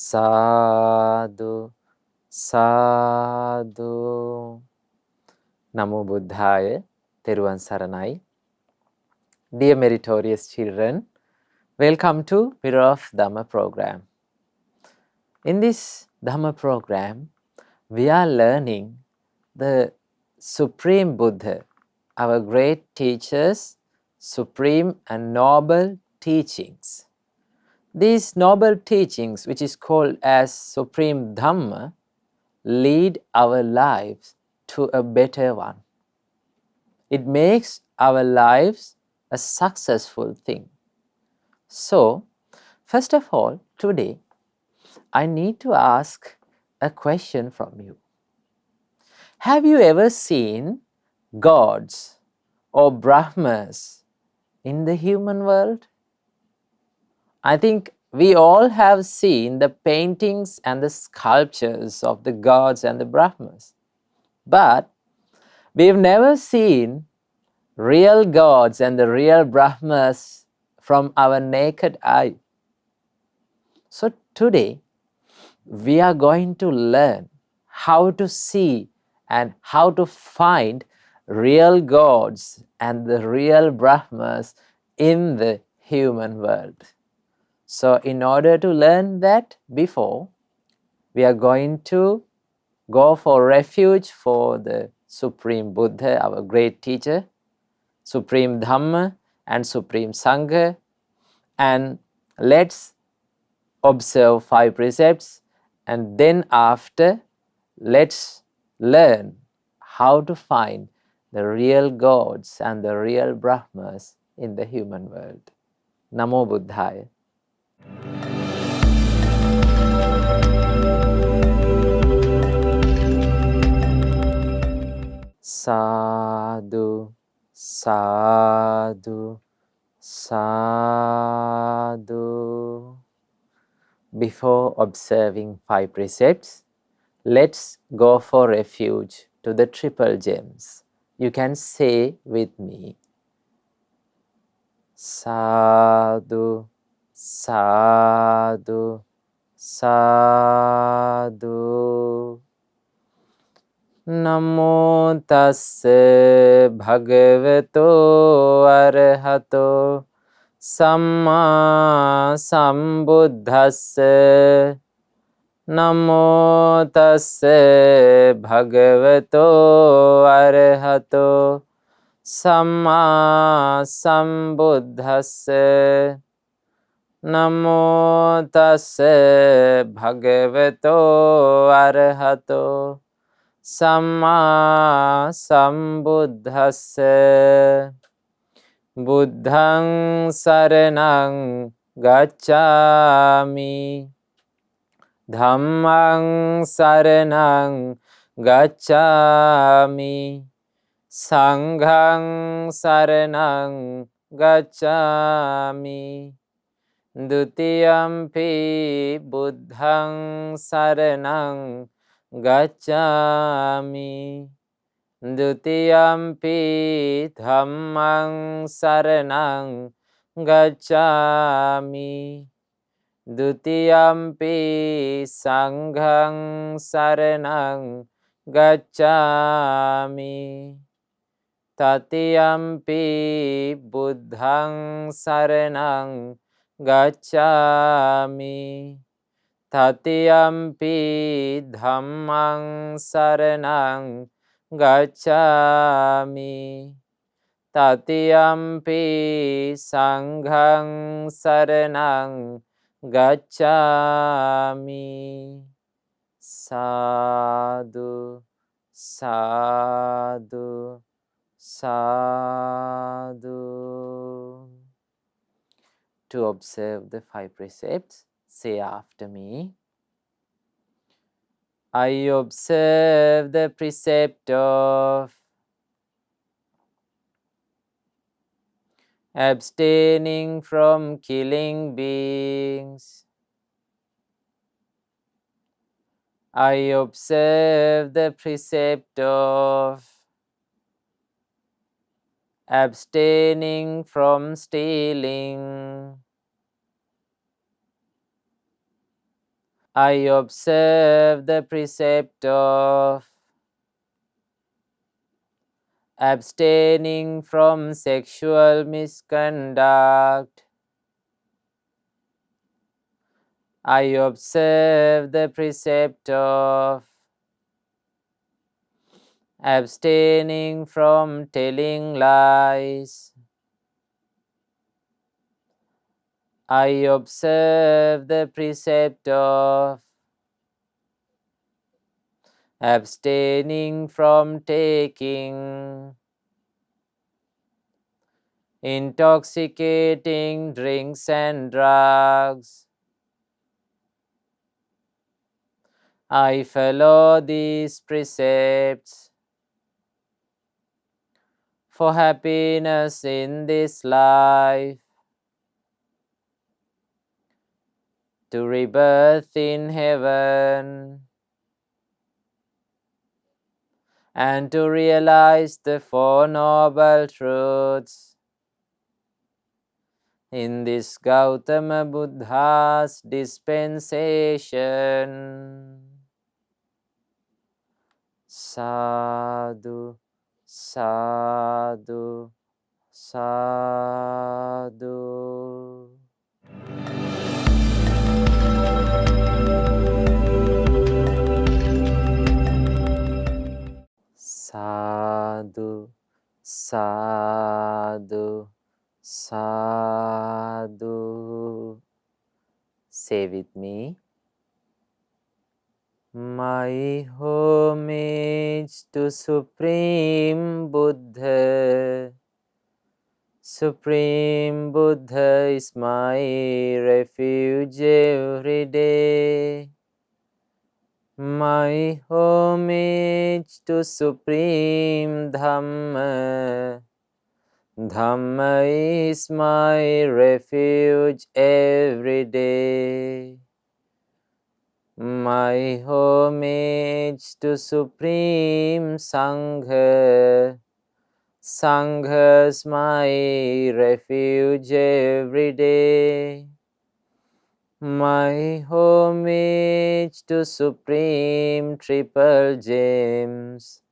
Sadhu, sadhu. Namo Buddhaya, Teruvan Saranai. Dear meritorious children, welcome to Mirror of Dhamma program. In this Dhamma program, we are learning the Supreme Buddha, our great teacher's supreme and noble teachings. These noble teachings, which is called as Supreme Dhamma, lead our lives to a better one. It makes our lives a successful thing. So, first of all, today, I need to ask a question from you. Have you ever seen gods or brahmas in the human world? I think we all have seen the paintings and the sculptures of the gods and the brahmas. But we've never seen real gods and the real brahmas from our naked eye. So today, we are going to learn how to see and how to find real gods and the real brahmas in the human world. So in order to learn that before, we are going to go for refuge for the Supreme Buddha, our great teacher, Supreme Dhamma and Supreme Sangha, and let's observe 5 precepts, and then after let's learn how to find the real gods and the real brahmas in the human world. Namo Buddhaya. Sadhu, sadhu, sadhu. Before observing 5 precepts, let's go for refuge to the triple gems. You can say with me, sadhu, sadhu, sadhu. Namo tassa bhagavato arahato samma sambuddhassa. Namo tassa bhagavato arahato samma sambuddhassa. Namo tassa bhagavato arahato samma sambuddhassa. Buddhaṃ saraṇaṃ gacchāmi. Dhammaṃ saraṇaṃ gacchāmi. Sanghaṃ saraṇaṃ gacchāmi. Dutiyampi buddhaṃ saraṇaṃ gacchāmi. Dutiyampi dhammaṃ saraṇaṃ gacchāmi. Dutiyampi sanghaṃ saraṇaṃ gacchāmi. Tatiyampi buddhaṃ saraṇaṃ gacchāmi. Tatiyampi dhammaṃ saraṇaṃ gacchāmi. Tatiyampi sanghaṃ saraṇaṃ gacchāmi. Sadhu, sadhu, sadhu. To observe the 5 precepts, say after me. I observe the precept of abstaining from killing beings. I observe the precept of abstaining from stealing. I observe the precept of abstaining from sexual misconduct. I observe the precept of abstaining from telling lies. I observe the precept of abstaining from taking intoxicating drinks and drugs. I follow these precepts for happiness in this life, to rebirth in heaven, and to realize the Four Noble Truths in this Gautama Buddha's dispensation. Sadhu, sadhu, sadhu. Sadhu, sadhu, sadhu. Say with me. My homage to Supreme Buddha. Supreme Buddha is my refuge every day. My homage to Supreme Dhamma. Dhamma is my refuge every day. My homage to Supreme Sangha. Sangha's my refuge every day. My homage to Supreme Triple Gems.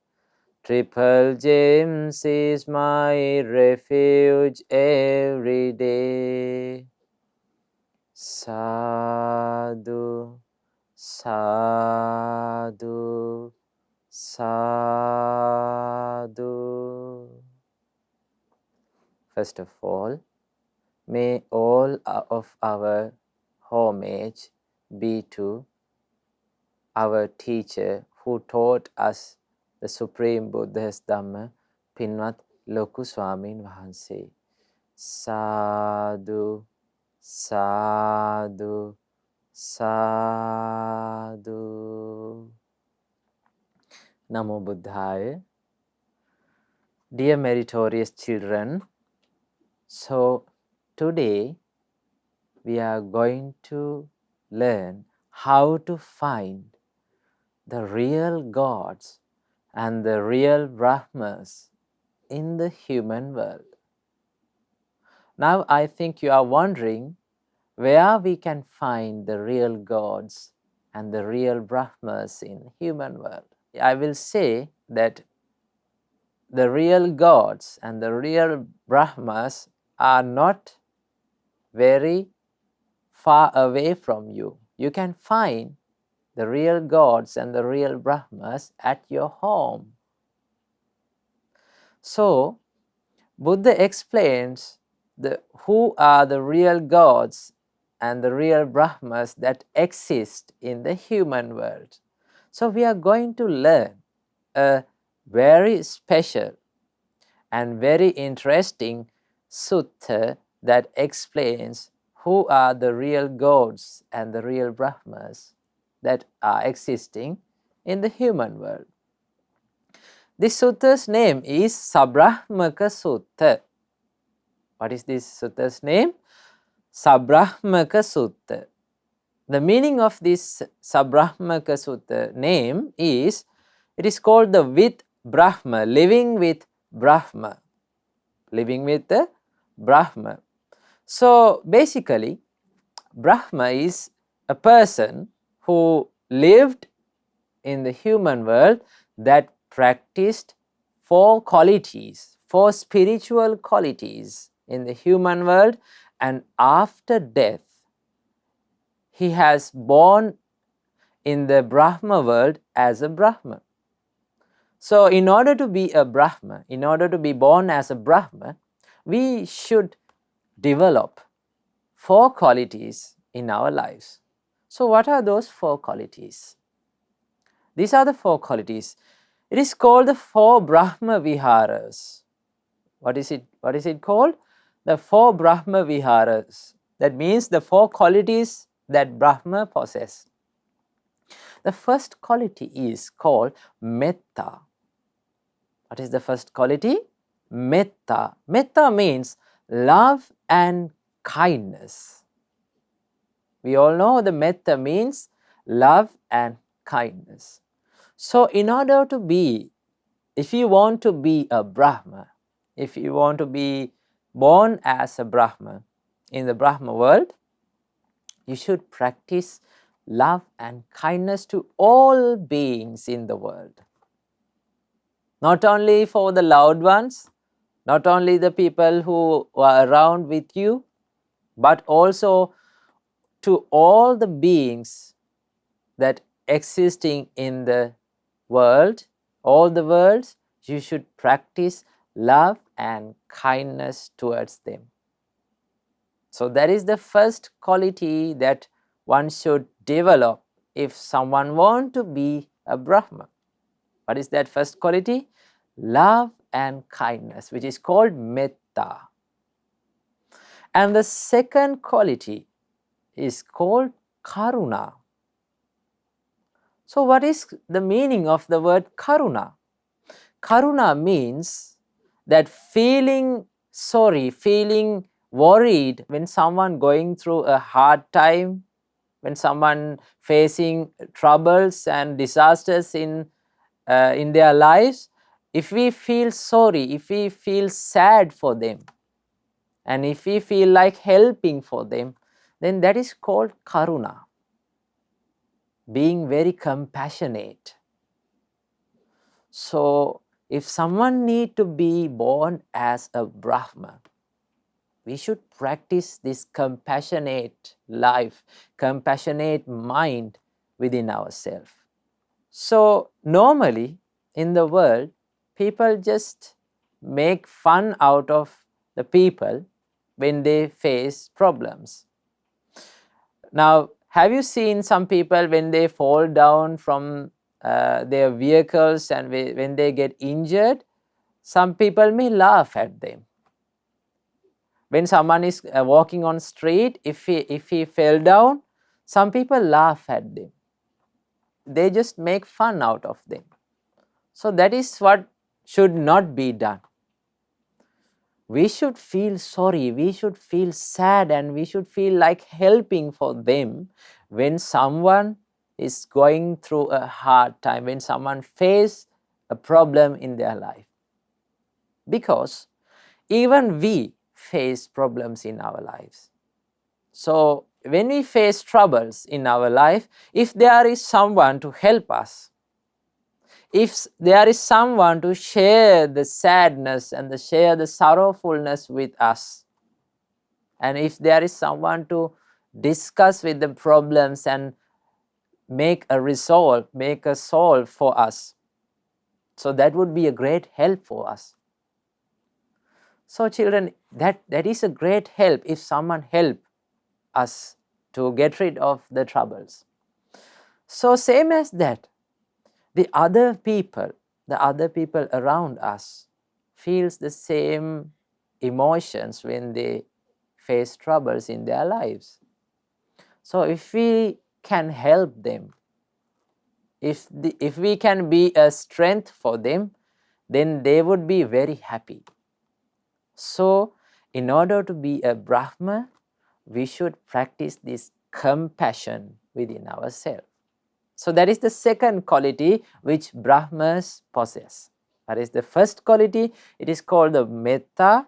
Triple Gems is my refuge every day. Sadhu, sadhu, sadhu. First of all, may all of our homage be to our teacher who taught us the Supreme Buddha's Dhamma, Pinvat Loku Swamin Vahanse. Sadhu, sadhu, sadhu. Namo Buddhaya. Dear meritorious children, so today we are going to learn how to find the real gods and the real brahmas in the human world. Now I think you are wondering where we can find the real gods and the real brahmas in human world. I will say that the real gods and the real brahmas are not very far away from you. You can find the real gods and the real brahmas at your home. So, Buddha explains who are the real gods and the real brahmas that exist in the human world. So, we are going to learn a very special and very interesting sutta that explains who are the real gods and the real brahmas that are existing in the human world. This sutta's name is Sabrahmaka Sutta. What is this sutta's name? Sabrahmaka Sutta. The meaning of this Sabrahmaka Sutta name is, it is called the with Brahma, living with Brahma. Living with the Brahma. So basically, Brahma is a person who lived in the human world that practiced 4 qualities, 4 spiritual qualities in the human world, and after death he has born in the Brahma world as a Brahma. So in order to be a Brahma, in order to be born as a Brahma, we should develop 4 qualities in our lives. So what are those 4 qualities? These are the 4 qualities. It is called the 4 Brahma Viharas. What is it? What is it called? The 4 Brahma Viharas. That means the 4 qualities that Brahma possess. The first quality is called Metta. What is the first quality? Metta. Metta means love and kindness. We all know the Metta means love and kindness. So in order to be, if you want to be a Brahma, if you want to be born as a Brahma in the Brahma world, you should practice love and kindness to all beings in the world. Not only for the loved ones, not only the people who are around with you, but also to all the beings that existing in the world, all the worlds, you should practice love and kindness towards them. So that is the first quality that one should develop if someone wants to be a Brahma. What is that first quality? Love and kindness, which is called Metta. And the second quality is called Karuna. So what is the meaning of the word Karuna? Karuna means that feeling sorry, feeling worried when someone going through a hard time, when someone facing troubles and disasters in their lives. If we feel sorry, if we feel sad for them, and if we feel like helping for them, then that is called Karuna, being very compassionate. So if someone need to be born as a Brahma, we should practice this compassionate life, compassionate mind within ourselves. So normally in the world, people just make fun out of the people when they face problems. Now, have you seen some people when they fall down from their vehicles and when they get injured, some people may laugh at them. When someone is walking on street, if he fell down, some people laugh at them. They just make fun out of them. So that is what should not be done. We should feel sorry, we should feel sad, and we should feel like helping for them when someone is going through a hard time, when someone faces a problem in their life. Because even we face problems in our lives. So when we face troubles in our life, if there is someone to help us, if there is someone to share the sadness and share the sorrowfulness with us, and if there is someone to discuss with the problems and make a solve for us, so that would be a great help for us. So children, that is a great help if someone help us to get rid of the troubles. So same as that, the other people around us feels the same emotions when they face troubles in their lives. So if we can help them, if we can be a strength for them, then they would be very happy. So in order to be a Brahma, we should practice this compassion within ourselves. So that is the second quality which Brahmas possess. That is the first quality. It is called the Metta.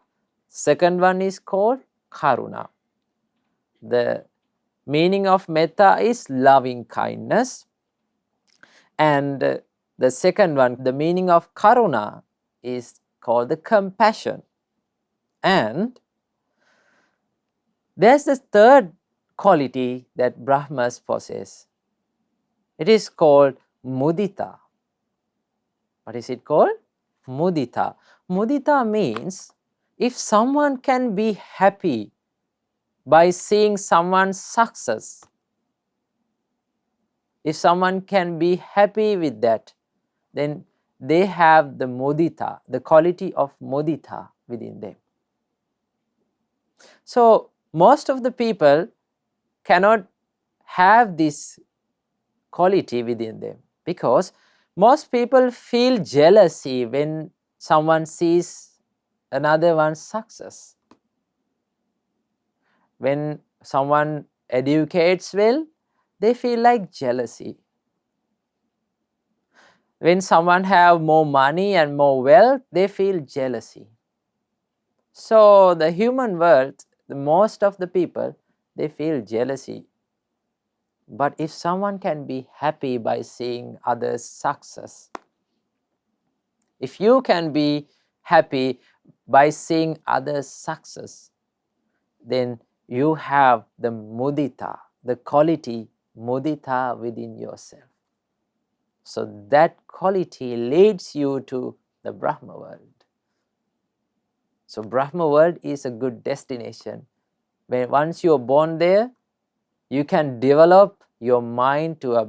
Second one is called Karuna. The meaning of metta is loving kindness. And the second one, the meaning of karuna, is called the compassion. And there's the third quality that brahmas possess. It is called mudita. What is it called? Mudita. Mudita means if someone can be happy by seeing someone's success, if someone can be happy with that, then they have the mudita, the quality of mudita within them. So most of the people cannot have this quality within them, because most people feel jealousy when someone sees another one's success. When someone educates well, they feel like jealousy. When someone have more money and more wealth, they feel jealousy. So the human world, the most of the people, they feel jealousy. But if someone can be happy by seeing others' success, if you can be happy by seeing others' success, then you have the mudita, the quality mudita within yourself. So that quality leads you to the Brahma world. So Brahma world is a good destination. When once you are born there, you can develop your mind to a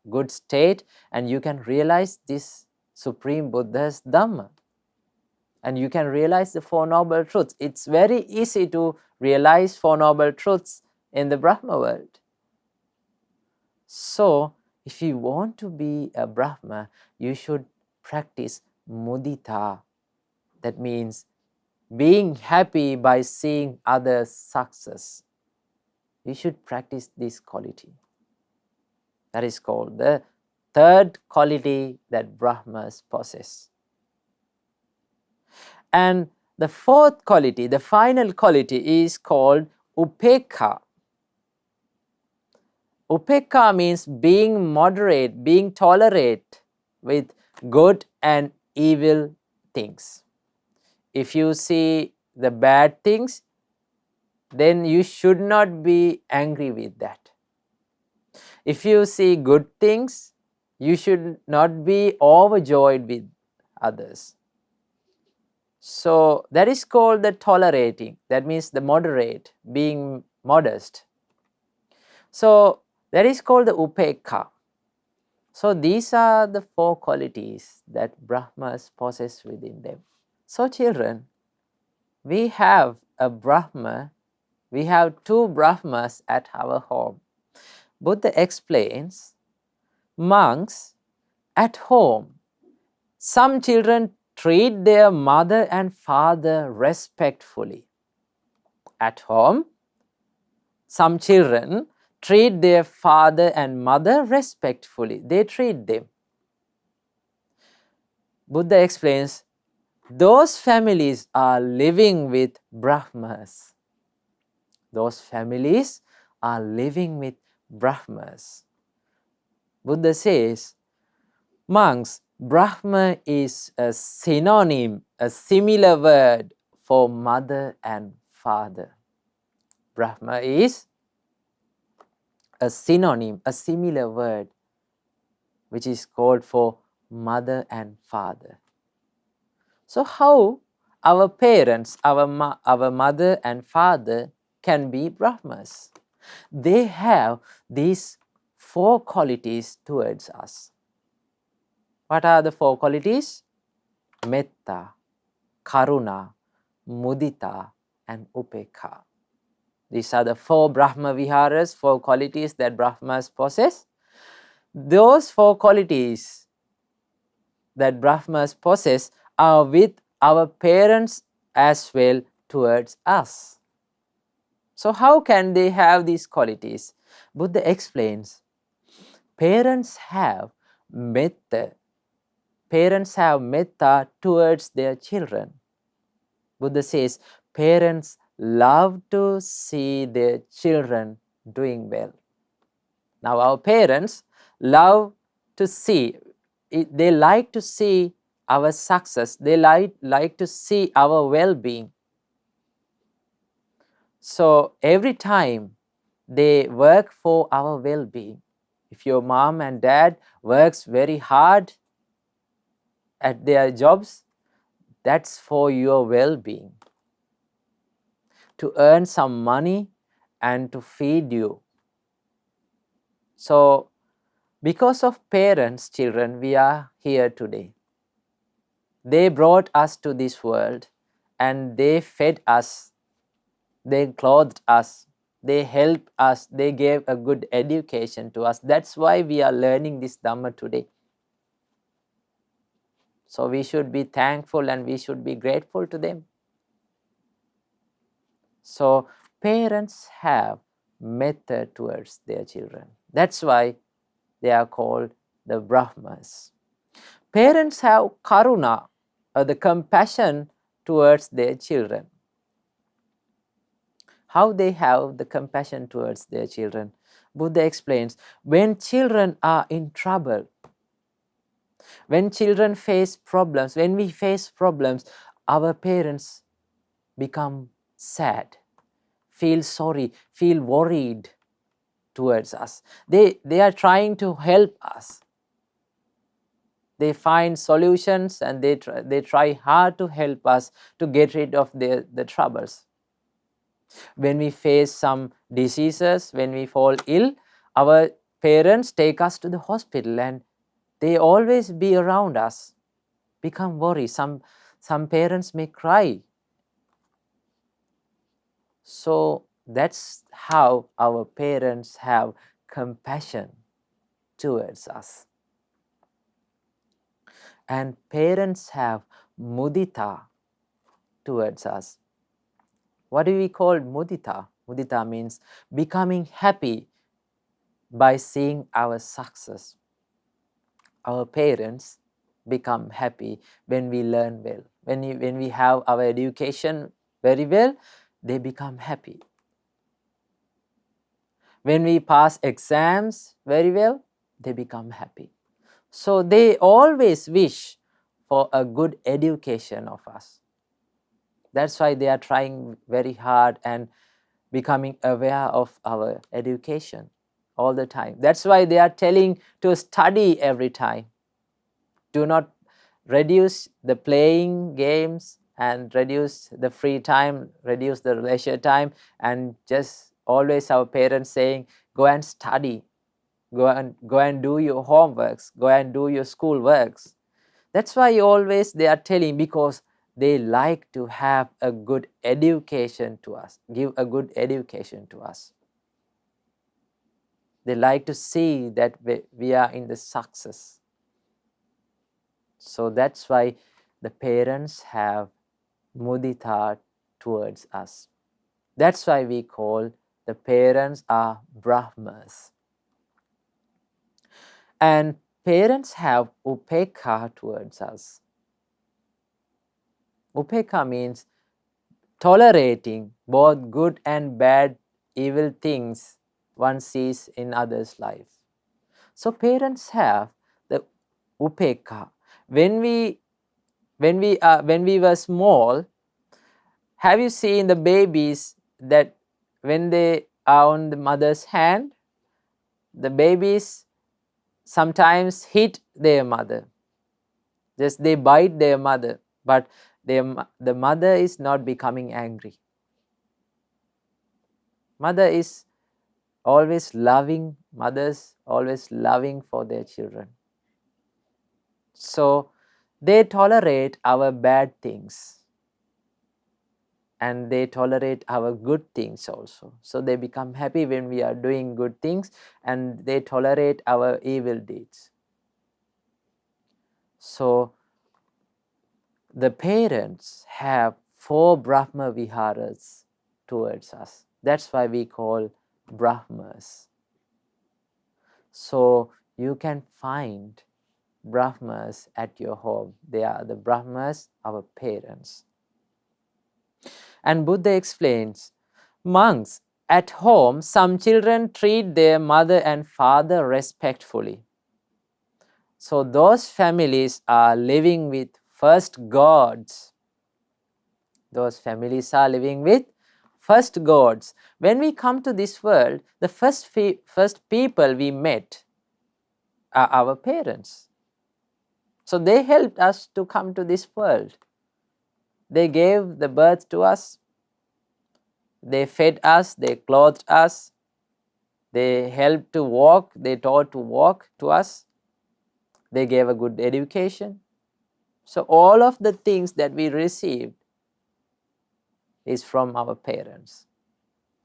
good state, and you can realize this Supreme Buddha's Dhamma. And you can realize the Four Noble Truths. It's very easy to realize Four Noble Truths in the Brahma world. So if you want to be a Brahma, you should practice mudita. That means being happy by seeing others' success. You should practice this quality. That is called the third quality that Brahmas possess. And the fourth quality, the final quality, is called Upekka. Upekka means being moderate, being tolerant with good and evil things. If you see the bad things, then you should not be angry with that. If you see good things, you should not be overjoyed with others. So that is called the tolerating. That means the moderate, being modest. So that is called the upekka. So these are the four qualities that Brahmas possess within them. So children, we have a Brahma, we have two Brahmas at our home. Buddha explains, monks at home, some children treat their mother and father respectfully. At home, some children treat their father and mother respectfully. They treat them. Buddha explains, those families are living with Brahmas. Those families are living with Brahmas. Buddha says, monks, Brahma is a synonym, a similar word for mother and father. Brahma is a synonym, a similar word, which is called for mother and father. So how our parents, our mother and father can be Brahmas? They have these four qualities towards us. What are the four qualities? Metta, Karuna, Mudita and Upekka. These are the four Brahma Viharas, four qualities that Brahmas possess. Those four qualities that Brahmas possess are with our parents as well towards us. So how can they have these qualities? Buddha explains, parents have metta. Parents have metta towards their children. Buddha says, parents love to see their children doing well. Now our parents love to see, they like to see our success, they like to see our well-being. So every time they work for our well-being. If your mom and dad works very hard at their jobs, that's for your well-being, to earn some money and to feed you. So because of parents, children, we are here today. They brought us to this world and they fed us, they clothed us, they helped us, they gave a good education to us. That's why we are learning this Dhamma today. So we should be thankful and we should be grateful to them. So parents have metta towards their children. That's why they are called the brahmas. Parents have karuna, or the compassion towards their children. How they have the compassion towards their children? Buddha explains, when children are in trouble, when children face problems, when we face problems, our parents become sad, feel sorry, feel worried towards us. They are trying to help us. They find solutions and they try hard to help us to get rid of the troubles. When we face some diseases, when we fall ill, our parents take us to the hospital and they always be around us, become worried. Some parents may cry. So that's how our parents have compassion towards us. And parents have mudita towards us. What do we call mudita? Mudita means becoming happy by seeing our success. Our parents become happy when we learn well. When we have our education very well, they become happy. When we pass exams very well, they become happy. So they always wish for a good education of us. That's why they are trying very hard and becoming aware of our education all the time. That's why they are telling to study every time. Do not reduce the playing games and reduce the free time, reduce the leisure time, and just always our parents saying, go and study, go and do your homeworks, go and do your school works. That's why always they are telling, because they like to have a good education to us, give a good education to us. They like to see that we are in the success. So that's why the parents have mudita towards us. That's why we call the parents are brahmas. And parents have upekka towards us. Upekka means tolerating both good and bad, evil things one sees in others' life. So parents have the upekka. When we were small, have you seen the babies that when they are on the mother's hand, the babies sometimes hit their mother. Just they bite their mother, but the mother is not becoming angry. Mother is always loving, mothers always loving for their children. So they tolerate our bad things and they tolerate our good things also. So they become happy when we are doing good things and they tolerate our evil deeds. So the parents have 4 Brahma Viharas towards us. That's why we call Brahmas. So you can find Brahmas at your home. They are the Brahmas, our parents. And Buddha explains, monks at home, some children treat their mother and father respectfully. So those families are living with first gods. Those families are living with first gods. When we come to this world, the first people we met are our parents. So they helped us to come to this world. They gave the birth to us. They fed us, they clothed us, they helped to walk, they taught to walk to us, they gave a good education. So all of the things that we received is from our parents.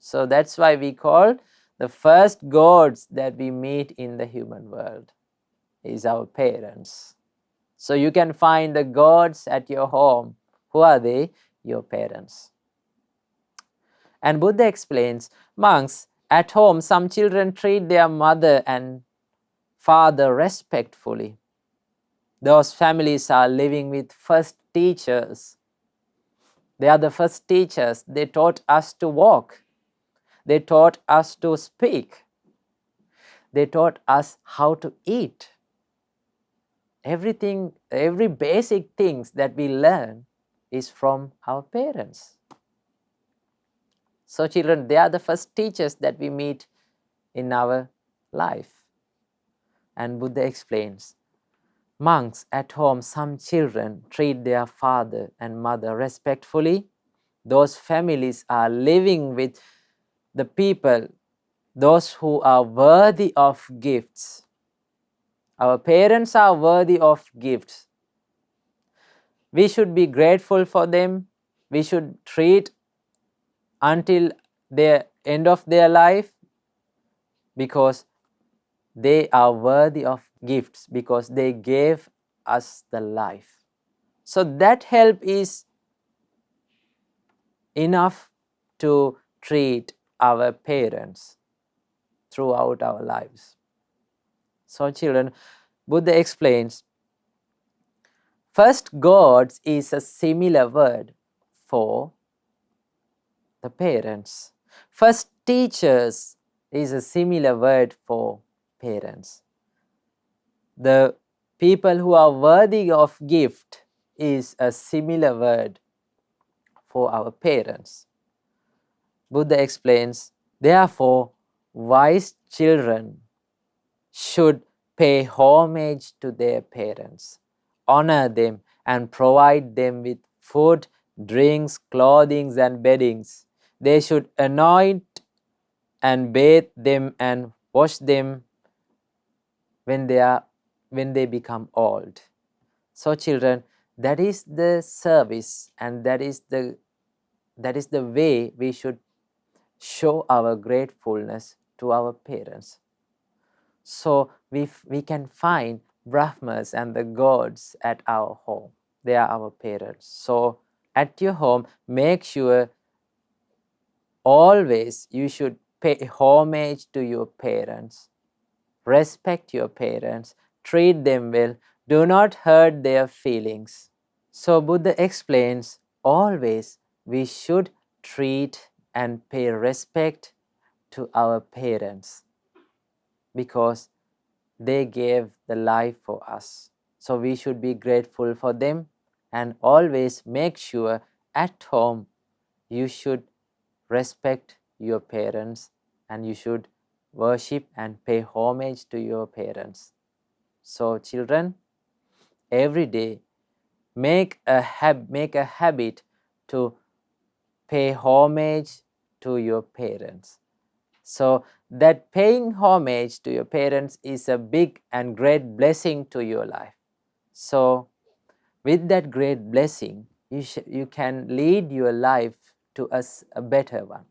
So that's why we call the first gods that we meet in the human world is our parents. So you can find the gods at your home. Who are they? Your parents. And Buddha explains, monks, at home some children treat their mother and father respectfully. Those families are living with first teachers. They are the first teachers. They taught us to walk. They taught us to speak. They taught us how to eat. Everything, every basic things that we learn is from our parents. So children, they are the first teachers that we meet in our life. And Buddha explains, monks, at home some children treat their father and mother respectfully. Those families are living with the people, those who are worthy of gifts. Our parents are worthy of gifts. We should be grateful for them. We should treat until the end of their life, because they are worthy of gifts, because they gave us the life. So that help is enough to treat our parents throughout our lives. So children, Buddha explains, first gods is a similar word for the parents. First teachers is a similar word for parents. The people who are worthy of gift is a similar word for our parents. Buddha explains, therefore, wise children should pay homage to their parents, honor them, and provide them with food, drinks, clothing, and beddings. They should anoint and bathe them and wash them when they become old. So children, that is the service, and that is the way we should show our gratefulness to our parents. So we can find brahmas and the gods at our home. They are our parents. So at your home, make sure always you should pay homage to your parents. Respect your parents. Treat them well. Do not hurt their feelings. So Buddha explains, always we should treat and pay respect to our parents, because they gave the life for us. So we should be grateful for them, and always make sure at home you should respect your parents, and you should worship and pay homage to your parents. So children, every day make a habit to pay homage to your parents. So that paying homage to your parents is a big and great blessing to your life. So with that great blessing, you can lead your life to a better one.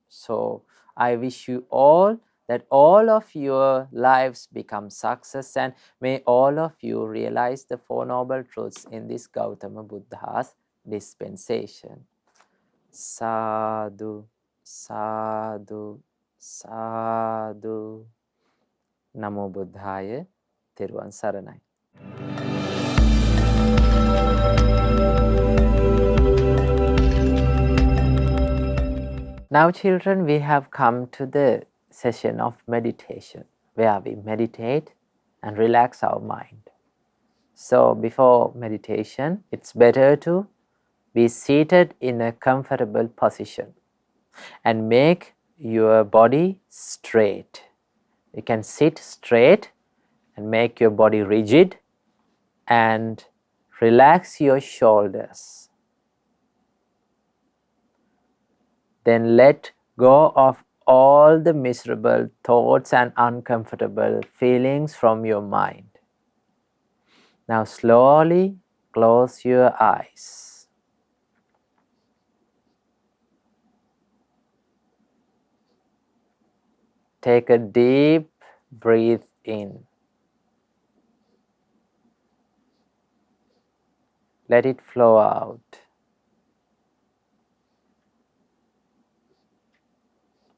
So I wish you all that all of your lives become success, and may all of you realize the Four Noble Truths in this Gautama Buddha's dispensation. Sadhu, sadhu, sadhu. Namo Buddhaya. Thiruvan Saranai. Now, children, we have come to the session of meditation where we meditate and relax our mind. So, before meditation, it's better to be seated in a comfortable position and make your body straight. You can sit straight and make your body rigid and relax your shoulders. Then let go of all the miserable thoughts and uncomfortable feelings from your mind. Now slowly close your eyes. Take a deep breath in. Let it flow out.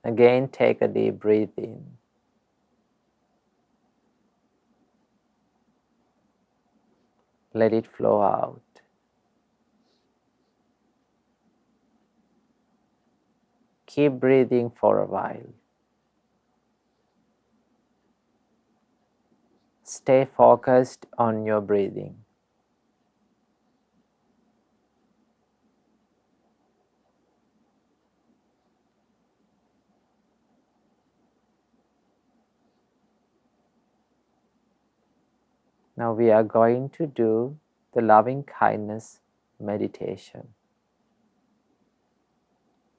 Again, take a deep breath in. Let it flow out. Keep breathing for a while. Stay focused on your breathing. Now we are going to do the loving kindness meditation.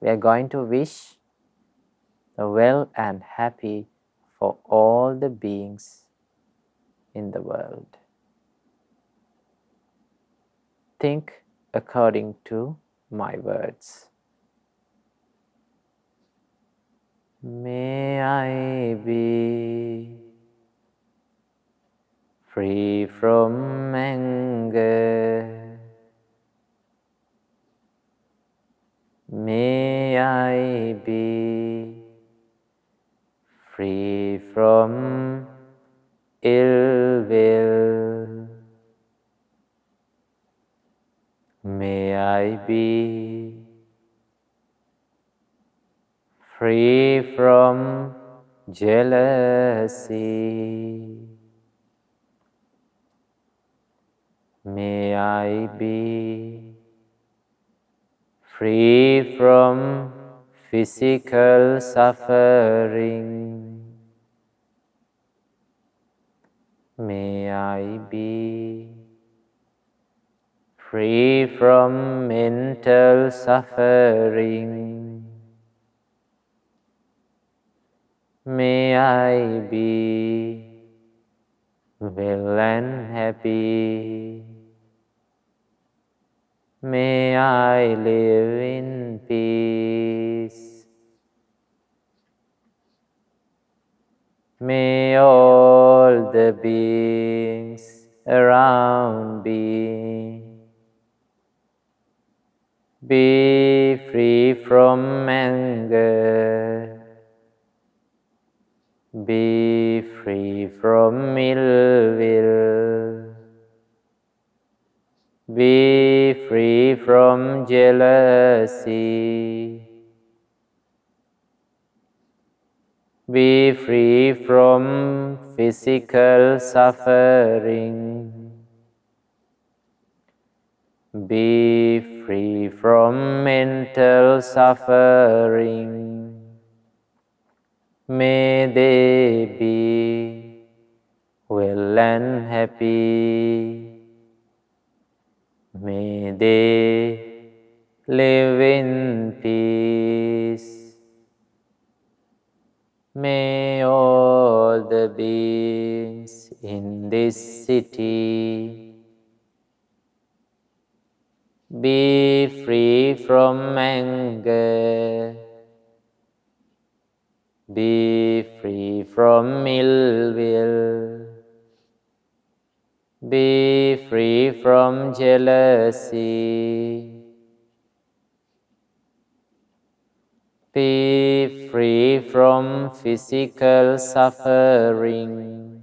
We are going to wish the well and happy for all the beings in the world. Think according to my words. May I be free from anger. May I be free from ill will. May I be free from jealousy. May I be free from physical suffering. May I be free from mental suffering. May I be well and happy. May I live in peace. May all the beings around me be free from anger. Be free from ill will. Be free from jealousy. Be free from physical suffering. Be free from mental suffering. May they be well and happy. May they live in peace. May all the beings in this city be free from anger. Be free from ill will. Be free from jealousy. Be free from physical suffering.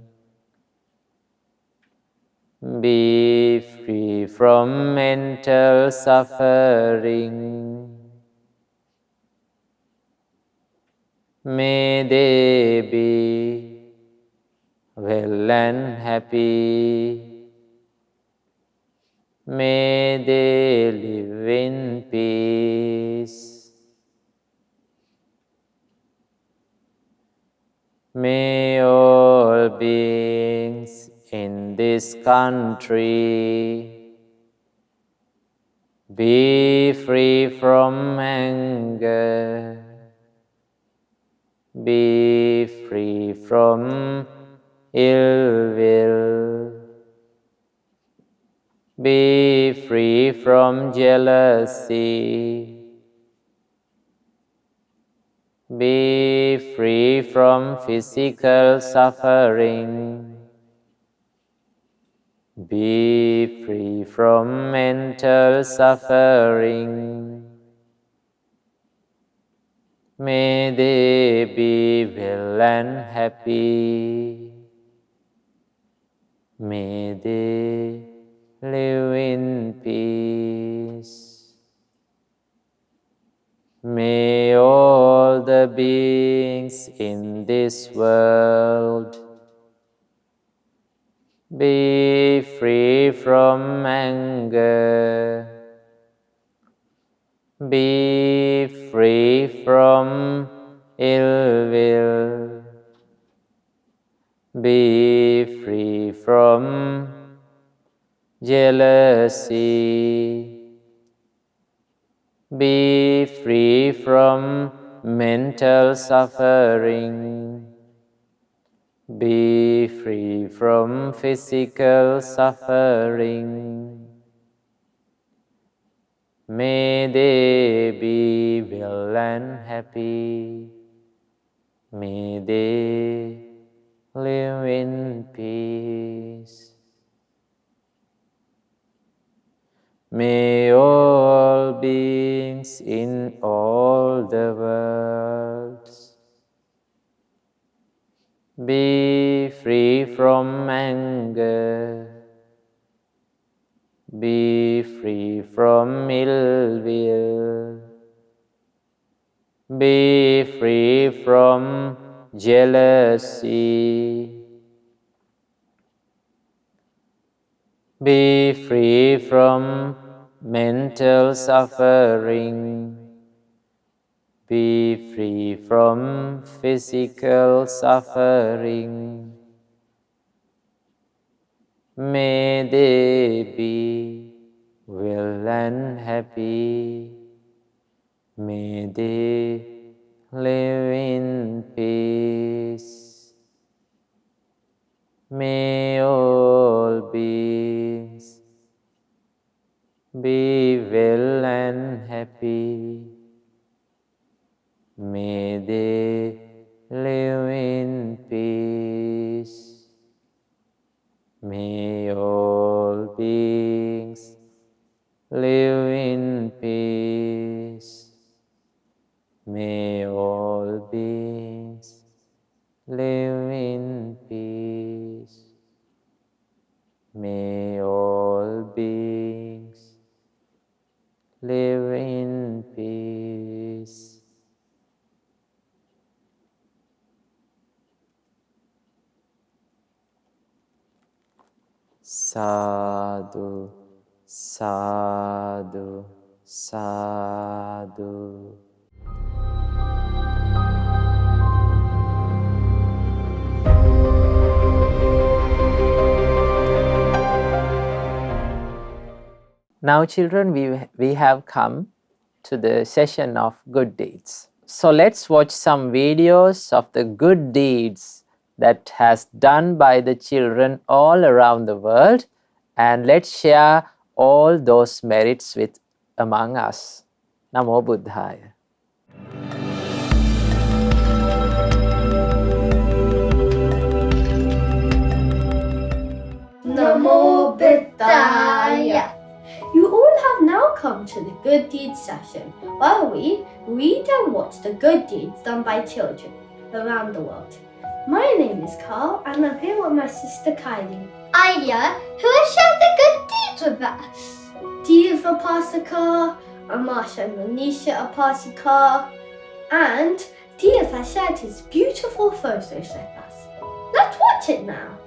Be free from mental suffering. May they be well and happy. May they live in peace. May all beings in this country be free from anger, be free from ill will, be free from jealousy, be free from physical suffering, be free from mental suffering. May they be well and happy. May they live in peace. May all the beings in this world be free from anger, be free from ill will, be free from jealousy, be free from mental suffering, be free from physical suffering. May they be well and happy. May they live in peace. May all beings in all the worlds be free from anger, be free from ill will, be free from jealousy, be free from mental suffering, be free from physical suffering. May they be well and happy. May they live in peace. May all beings be well and happy. May they live in peace. May all beings live in peace. May all beings live in peace. May all beings live in peace. Sadhu, sadhu, sadhu. Now children, we have come to the session of good deeds. So let's watch some videos of the good deeds that has done by the children all around the world, and let's share all those merits with among us. Namo Buddhaya. Namo Buddhaya. You all have now come to the good deeds session, where we read and watch the good deeds done by children around the world. My name is Carl, and I'm here with my sister Kylie. Aya, who has shared the good deeds with us. Diva Pasika, Amasha and Manisha Apasika, and Dev has shared his beautiful photos with us. Let's watch it now.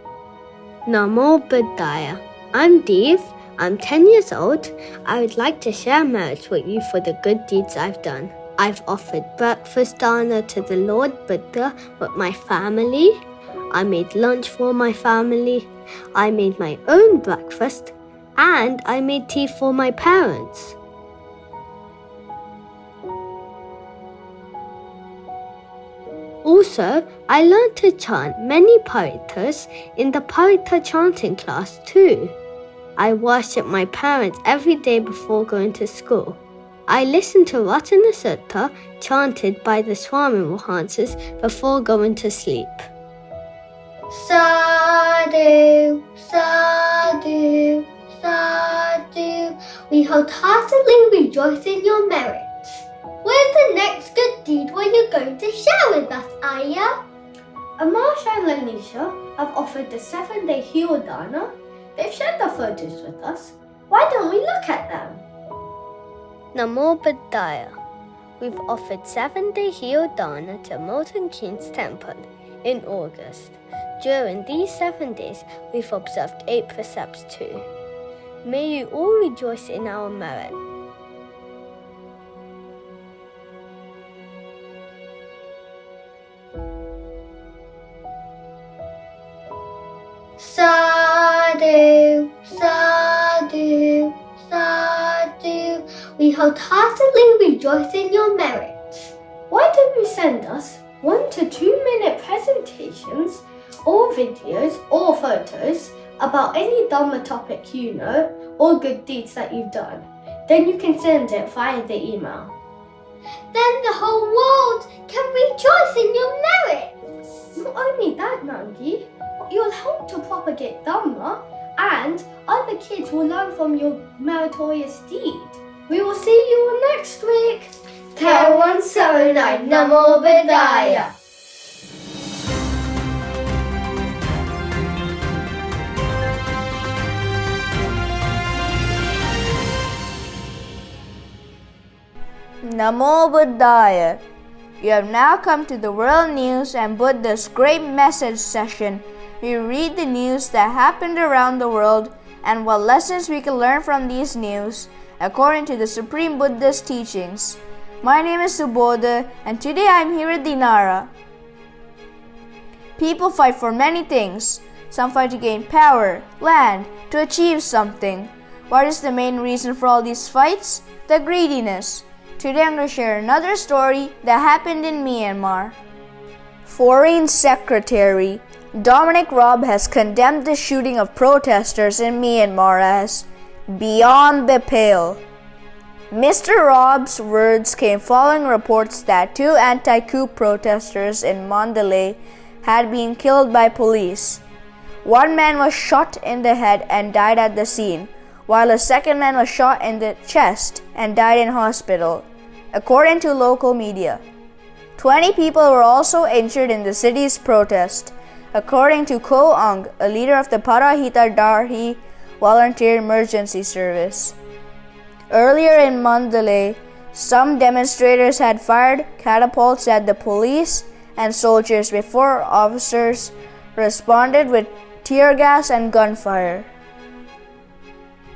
Namo Buddhaya. I'm Dev. I'm 10 years old. I would like to share merits with you for the good deeds I've done. I've offered breakfast dana to the Lord Buddha with my family. I made lunch for my family. I made my own breakfast. And I made tea for my parents. Also, I learned to chant many paritas in the parita chanting class too. I worship my parents every day before going to school. I listen to Ratana Sutta chanted by the Swami Mahansis before going to sleep. Sadhu, sadhu, sadhu. We wholeheartedly rejoice in your merits. Where's the next good deed were you going to share with us, Aya? Amash and Lanisha have offered the 7-day Hero Dana. They've shared the photos with us. Why don't we look at them? Namo Buddhaya. We've offered 7-day Hero Dana to Molten King's Temple in August. During these 7 days, we've observed 8 precepts too. May you all rejoice in our merit. Sadhu, sadhu, sadhu. We wholeheartedly rejoice in your merits. Why don't you send us 1 to 2 minute presentations or videos or photos about any Dhamma topic you know or good deeds that you've done? Then you can send it via the email. Then the whole world can rejoice in your merits. Not only that, Nangi, you'll help to propagate Dhamma and other kids will learn from your meritorious deed. We will see you all next week. Karuna Saranai Namo Buddhaya. Namo Buddhaya. You have now come to the World News and Buddha's Great Message session. We read the news that happened around the world and what lessons we can learn from these news according to the Supreme Buddha's teachings. My name is Subodha and today I am here at Dinara. People fight for many things. Some fight to gain power, land, to achieve something. What is the main reason for all these fights? The greediness. Today I'm going to share another story that happened in Myanmar. Foreign Secretary Dominic Robb has condemned the shooting of protesters in Myanmar as beyond the pale. Mr. Robb's words came following reports that 2 anti-coup protesters in Mandalay had been killed by police. One man was shot in the head and died at the scene, while a second man was shot in the chest and died in hospital, according to local media. 20 people were also injured in the city's protest, according to Ko Aung, a leader of the Parahita Darhi Volunteer Emergency Service. Earlier in Mandalay, some demonstrators had fired catapults at the police and soldiers before officers responded with tear gas and gunfire.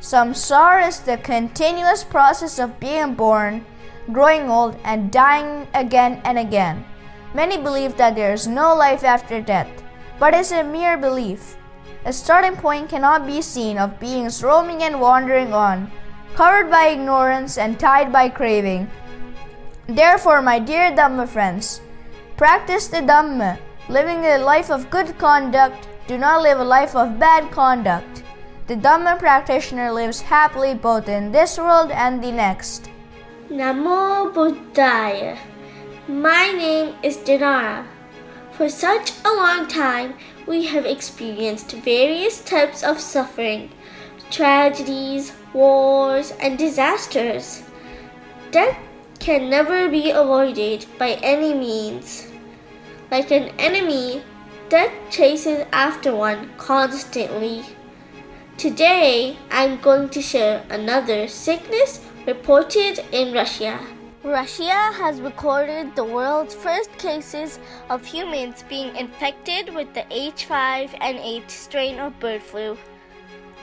Samsara is the continuous process of being born, growing old, and dying again and again. Many believe that there is no life after death, but it's a mere belief. A starting point cannot be seen of beings roaming and wandering on, covered by ignorance and tied by craving. Therefore, my dear Dhamma friends, practice the Dhamma, living a life of good conduct. Do not live a life of bad conduct. The Dhamma practitioner lives happily both in this world and the next. Namo Buddhaya. My name is Dinara. For such a long time, we have experienced various types of suffering, tragedies, wars, and disasters. Death can never be avoided by any means. Like an enemy, death chases after one constantly. Today, I'm going to share another sickness reported in Russia. Russia has recorded the world's first cases of humans being infected with the H5N8 strain of bird flu.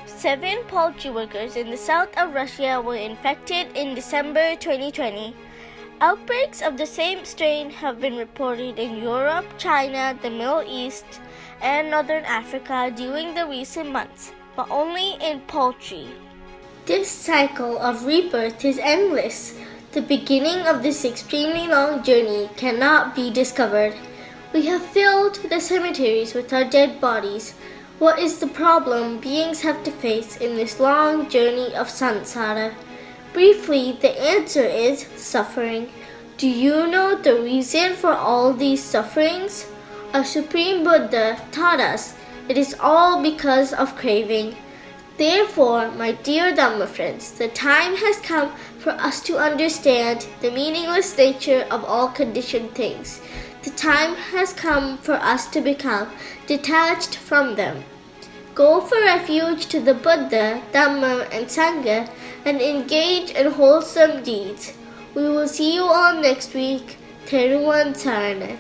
7 poultry workers in the south of Russia were infected in December 2020. Outbreaks of the same strain have been reported in Europe, China, the Middle East, and Northern Africa during the recent months, but only in poultry. This cycle of rebirth is endless. The beginning of this extremely long journey cannot be discovered. We have filled the cemeteries with our dead bodies. What is the problem beings have to face in this long journey of samsara? Briefly, the answer is suffering. Do you know the reason for all these sufferings? Our Supreme Buddha taught us it is all because of craving. Therefore, my dear Dhamma friends, the time has come for us to understand the meaningless nature of all conditioned things. The time has come for us to become detached from them. Go for refuge to the Buddha, Dhamma, and Sangha and engage in wholesome deeds. We will see you all next week. Teruwan Sarana.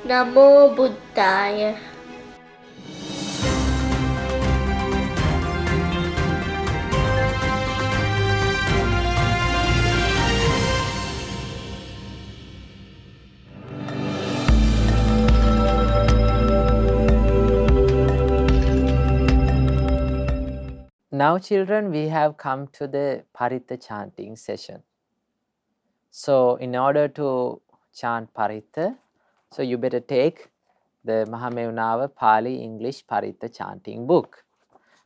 Namo Buddhaya. Now, children, we have come to the Parita chanting session. So, in order to chant Parita, so you better take the Mahamevnava Pali English Parita chanting book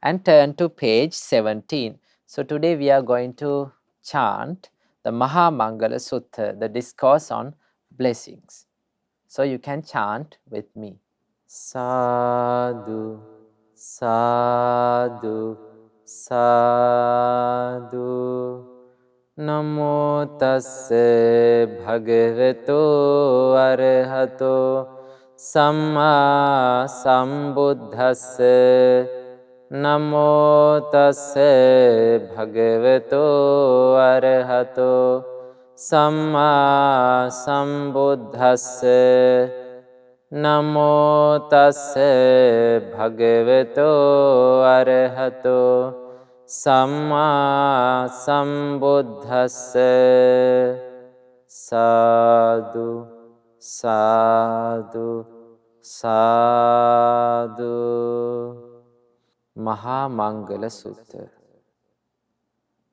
and turn to page 17. So, today we are going to chant the Maha Mangala Sutta, the Discourse on Blessings. So, you can chant with me. Sadhu, sadhu, sadhu. Namo tasse bhagavato arahato samma sambuddhasse. Namo tasse bhagavato arahato samma sambuddhasse. Namo tasse bhagavato arahato samma sambuddhasse. Sadhu, sadhu, sadhu. Maha Mangala Sutta.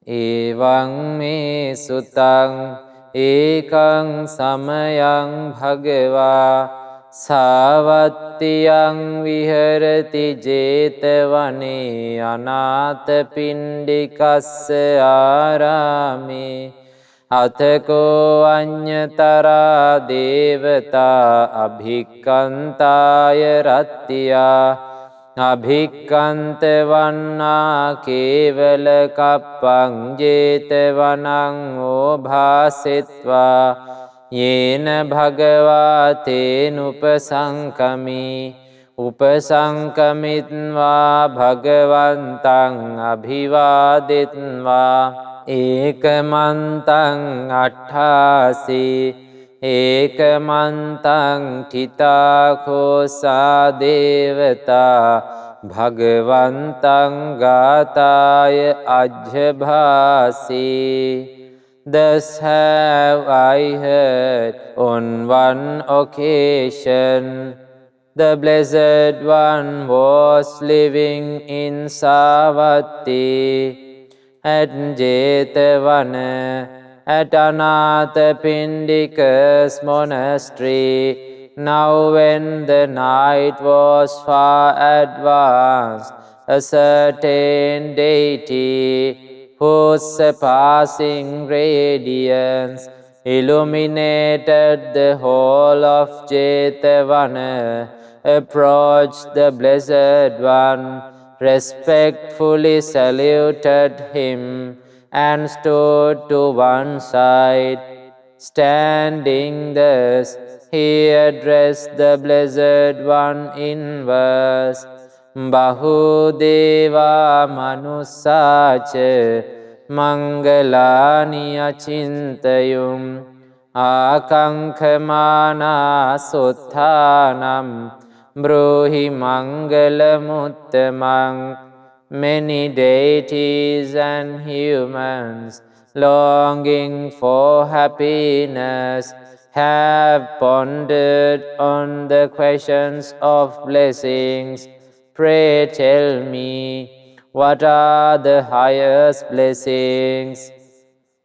Evaṃ me sutaṃ ekam samayam bhagavā sāvattiyaṃ viharati jetavane anāta pindikassa ārāme athako aññatara devata abhikkantāya rattiyā abhikkante vanna kevala kappang jetavanaṃ obhāsetva yena bhagavate nupasankami upasankamitva bhagavantaṃ abhivāditva ekamantaṃ atthāsi ekamantaṃ titā devata bhagavantaṃ gātāya ajjhabhāsi. Thus have I heard on one occasion the Blessed One was living in Savatthi at Jetavana at Anathapindika's monastery. Now when the night was far advanced, a certain deity whose surpassing radiance illuminated the whole of Jetavana approached the Blessed One, respectfully saluted him, and stood to one side. Standing thus, he addressed the Blessed One in verse. Bahudeva manussaca mangalani achintayum Akankhamana Suttanam Bruhi Mangalamuttamang. Many deities and humans longing for happiness have pondered on the questions of blessings. Pray tell me, what are the highest blessings?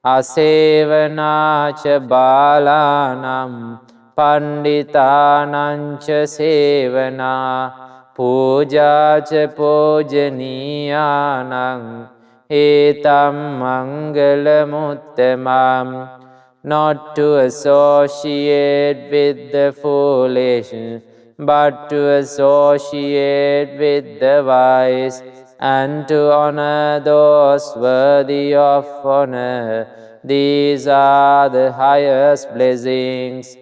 Asevana cha balanam panditanam cha sevana puja cha pujaniyanam etam mangalamuttamam. Not to associate with the foolish, but to associate with the wise, and to honor those worthy of honor. These are the highest blessings.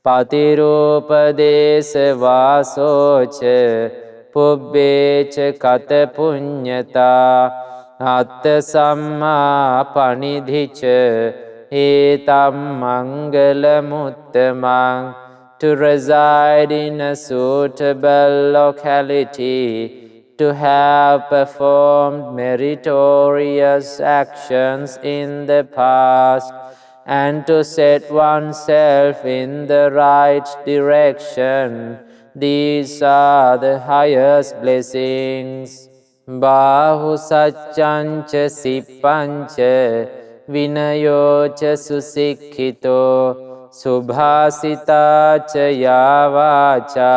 Patirupadesa vasocha pubbecha kata punyata atta samma panidhicha etam mangalamuttamang. To reside in a suitable locality, to have performed meritorious actions in the past, and to set oneself in the right direction. These are the highest blessings. Bahu satyancha sippancha vinayocha susikkito subhasita cha yavacha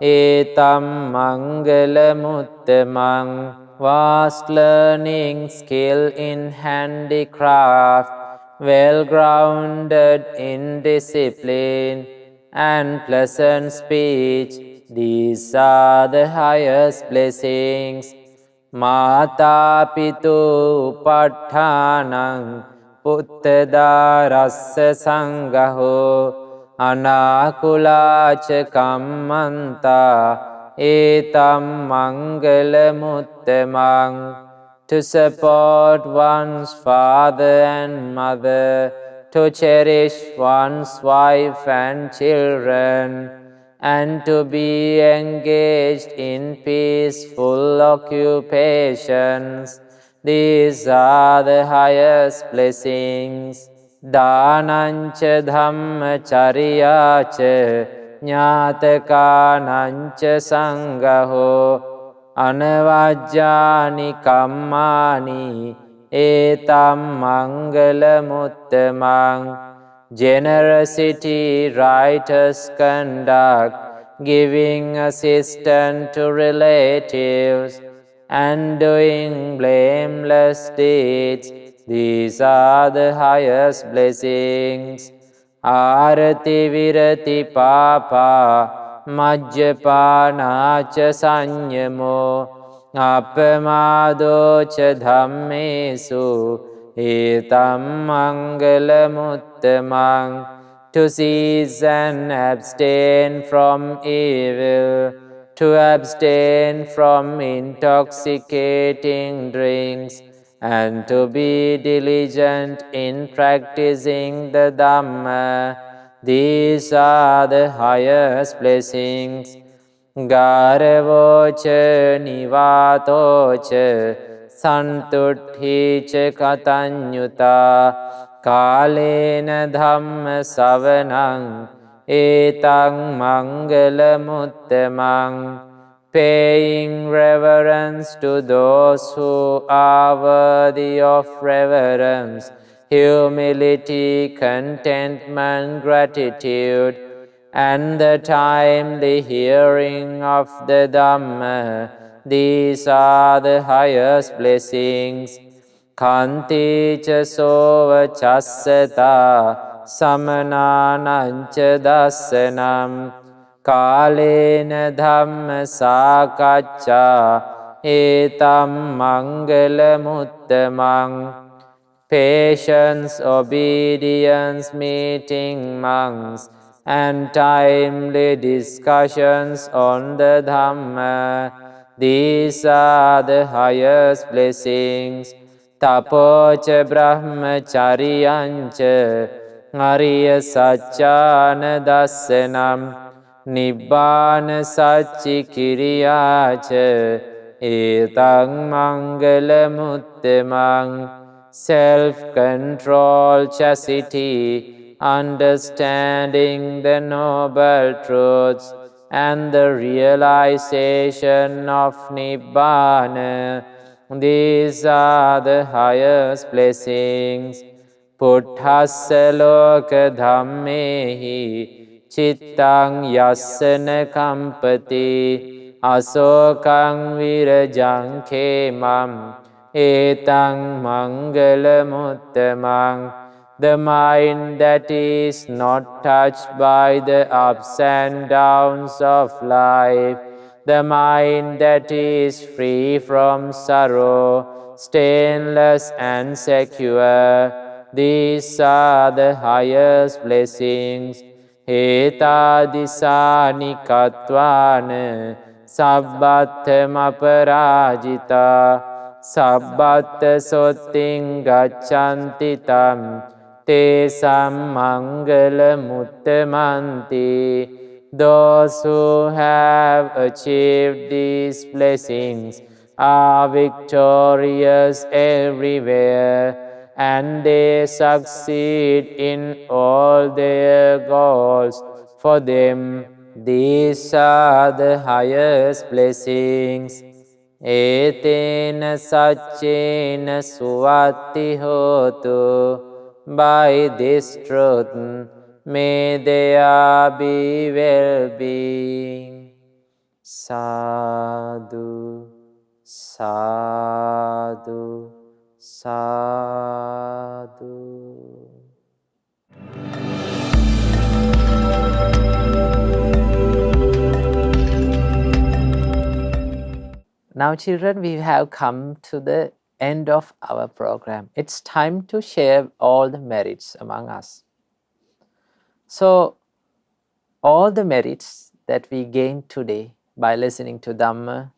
etam mangalamuttamang. Vast learning, skill in handicraft, well grounded in discipline, and pleasant speech, these are the highest blessings. Mata pitu upatthanam puttadarassa sangaho anakulacha kammanta etam mangalamuttamang. To support one's father and mother, to cherish one's wife and children, and to be engaged in peaceful occupations. These are the highest blessings. Dhanancha dhammacharyacha jnatakanancha sangaho anavajjani kammani etam mangalamuttamang. Generosity, righteous conduct, giving assistance to relatives, and doing blameless deeds, these are the highest blessings. Arati virati papa majjapana cha sanyamo appamado cha dhammesu etam mangalamuttamang. To cease and abstain from evil, to abstain from intoxicating drinks, and to be diligent in practicing the Dhamma. These are the highest blessings. Garavocha nivatocha santutthicha katanyuta kalena dhamma savanang etang mangalamuttamang. Paying reverence to those who are worthy of reverence, humility, contentment, gratitude, and the timely hearing of the Dhamma. These are the highest blessings. Kanti cha sova chassata samananancha dassanam kalena dhamma sakacca etam mangalamuttamang. Patience, obedience, meeting monks, and timely discussions on the Dhamma. These are the highest blessings. Tapocha brahmacharyancha Ariya Satchana Dasanam Nibbana Satchi Kiriyacha Etang Mangala Muttamang. Self-control, chastity, understanding the noble truths, and the realization of Nibbana. These are the highest blessings. Puddhassa loka dhammehi chittang yassana kampati asokang virajang khemam etang mangala muttamang. The mind that is not touched by the ups and downs of life, the mind that is free from sorrow, stainless and secure, these are the highest blessings. Etadisani kattvana sabbattam aparajita sabbatta sotting gachanti tam te sammangala muttamanti. Those who have achieved these blessings are victorious everywhere, and they succeed in all their goals. For them, these are the highest blessings. Etena saccena suvatti hotu. By this truth, may there be well-being. Sadhu, sadhu, sadhu. Now, children, we have come to the end of our program. It's time to share all the merits among us. So, all the merits that we gained today by listening to Dhamma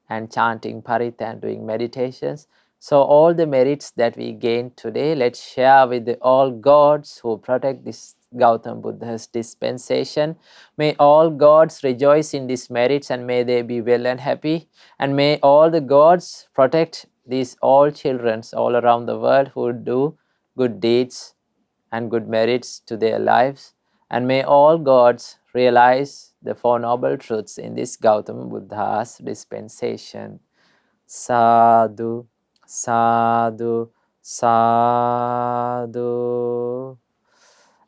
and chanting Parity and doing meditations, so all the merits that we gained today, let's share with the all gods who protect this Gautama Buddha's dispensation. May all gods rejoice in these merits, and may they be well and happy. And may all the gods protect these all children all around the world who do good deeds and good merits to their lives. And may all gods realize the Four Noble Truths in this Gautama Buddha's dispensation. Sadhu, sadhu, sadhu.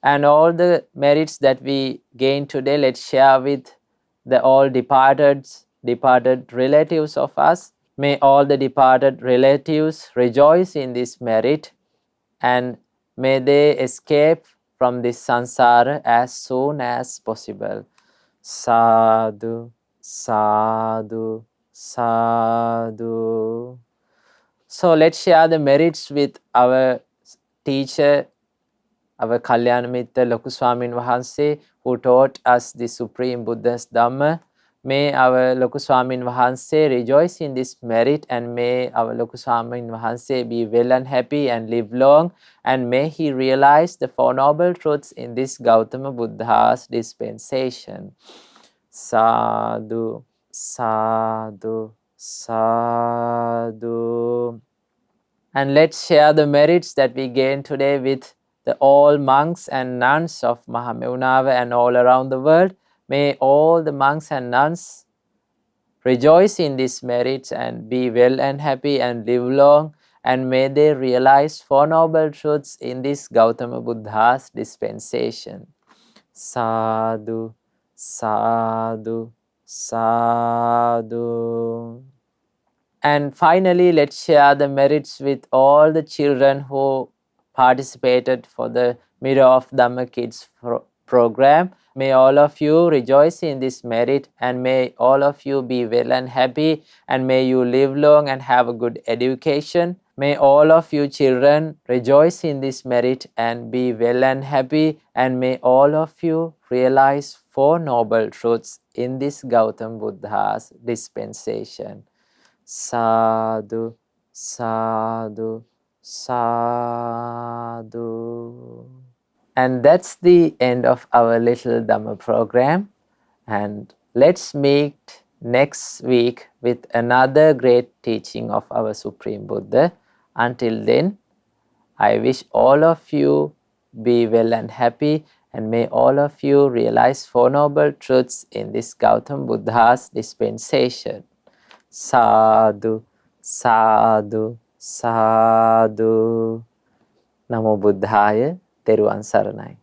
And all the merits that we gained today, let's share with the all departed relatives of us. May all the departed relatives rejoice in this merit, and may they escape from this samsara as soon as possible. Sadhu, sadhu, sadhu. So let's share the merits with our teacher, our Kalyana Mitta Loku Swamin Wahanse, who taught us the Supreme Buddha's Dhamma. May our Loku Swamin Wahanse rejoice in this merit, and may our Loku Swamin Wahanse be well and happy and live long, and may he realize the Four Noble Truths in this Gautama Buddha's dispensation. Sadhu, sadhu, sadhu. And let's share the merits that we gained today with the all monks and nuns of Maha and all around the world. May all the monks and nuns rejoice in these merits and be well and happy and live long, and may they realize Four Noble Truths in this Gautama Buddha's dispensation. Sadhu, sadhu, sadhu. And finally, let's share the merits with all the children who participated for the Mirror of Dhamma Kids program. May all of you rejoice in this merit, and may all of you be well and happy, and may you live long and have a good education. May all of you children rejoice in this merit and be well and happy, and may all of you realize Four Noble Truths in this Gautama Buddha's dispensation. Sadhu, sadhu, sadhu. And that's the end of our little Dhamma program. And let's meet next week with another great teaching of our Supreme Buddha. Until then, I wish all of you be well and happy, and may all of you realize Four Noble Truths in this Gautam Buddha's dispensation. Sadhu, sadhu, sadhu. Namo Buddhaya, Teruvan Saranai.